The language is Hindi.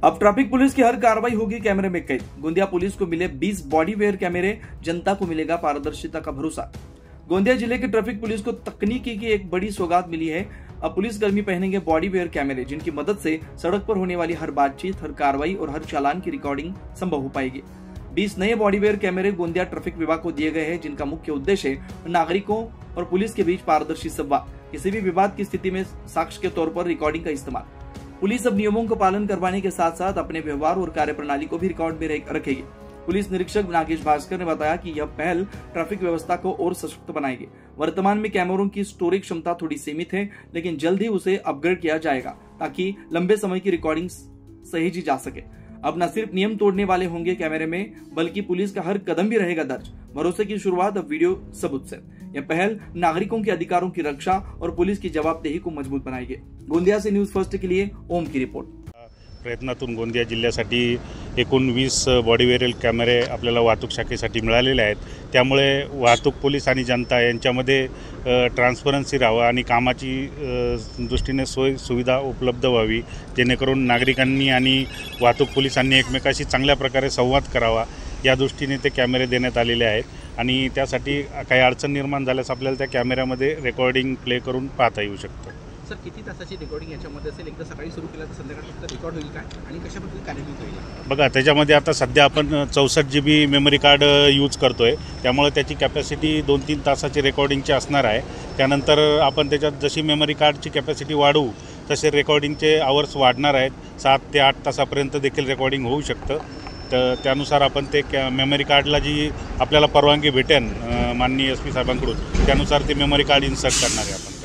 अब ट्रैफिक पुलिस की हर कार्रवाई होगी कैमरे में कैद। गोंदिया पुलिस को मिले 20 बॉडी वेयर कैमरे, जनता को मिलेगा पारदर्शिता का भरोसा। गोंदिया जिले के ट्रैफिक पुलिस को तकनीकी की एक बड़ी सौगात मिली है। अब पुलिसकर्मी पहनेंगे बॉडी वेयर कैमरे, जिनकी मदद से सड़क पर होने वाली हर बातचीत, हर कार्रवाई और हर चालान की रिकॉर्डिंग संभव हो पाएगी। 20 नए बॉडी वेयर कैमरे गोंदिया ट्रैफिक विभाग को दिए गए हैं, जिनका मुख्य उद्देश्य नागरिकों और पुलिस के बीच पारदर्शी संवाद, किसी भी विवाद की स्थिति में साक्ष्य के तौर पर रिकॉर्डिंग का इस्तेमाल। पुलिस अब नियमों का पालन करवाने के साथ साथ अपने व्यवहार और कार्यप्रणाली को भी रिकॉर्ड में रखेगी। पुलिस निरीक्षक नागेश भास्कर ने बताया कि यह पहल ट्रैफिक व्यवस्था को और सशक्त बनाएगी। वर्तमान में कैमरों की स्टोरेज क्षमता थोड़ी सीमित है, लेकिन जल्द ही उसे अपग्रेड किया जाएगा ताकि लंबे समय की रिकॉर्डिंग सहेजी जा सके। अब न सिर्फ नियम तोड़ने वाले होंगे कैमरे में, बल्कि पुलिस का हर कदम भी रहेगा दर्ज। भरोसे की शुरुआत अब वीडियो सबूत से। यह पहल नागरिकों के अधिकारों की रक्षा और पुलिस की जवाबदेही को मजबूत बनाएगी। गोंदिया से न्यूज फर्स्ट के लिए ओम की रिपोर्ट। प्रयत्नातून गोंदिया जिल्ह्यासाठी एकूण 20 बॉडी वेअर कॅमेरे आपल्याला वाहतूक शाखेसाठी मिळालेले आहेत। त्यामुळे वाहतूक पोलीस आणि जनता यांच्यामध्ये ट्रान्सपरन्सी राहावं आणि कामाची दृष्टीने सोय सुविधा उपलब्ध व्हावी, जेणेकरून नागरिकांनी आणि वाहतूक पोलिसांनी एकमेकांशी चांगल्या प्रकारे संवाद करावा, या दृष्टीने ते कॅमेरे देण्यात आलेले आहेत। आणि त्यासाठी काही अडचण निर्माण झाल्यास आपल्याला त्या कॅमेऱ्यामध्ये रेकॉर्डिंग प्ले करून पाहता येऊ शकतं। सर, किती तासाची रेकॉर्डिंग याच्यामध्ये असेल? एकदा सकाळी सुरू केलं तर संध्याकाळपर्यंत रेकॉर्ड होईल काय आणि कशा पद्धतीने कार्यान्वित होईल? बघा, त्याच्यामध्ये आता सध्या आपण 64 GB मेमरी कार्ड यूज करतोय, त्यामुळे त्याची कॅपॅसिटी 2-3 तासाची रेकॉर्डिंगची असणार आहे। त्यानंतर आपण त्याच्यात जशी मेमरी कार्डची कॅपॅसिटी वाढवू तसे रेकॉर्डिंगचे आवर्स वाढणार आहेत। 7 ते 8 तासापर्यंत देखील रेकॉर्डिंग होऊ शकतं। तर त्यानुसार आपण ते मेमरी कार्डला जी आपल्याला परवानगी भेटेल माननीय SP साहेबांकडून, त्यानुसार ते मेमरी कार्ड इन्सर्ट करणार आहे आपण।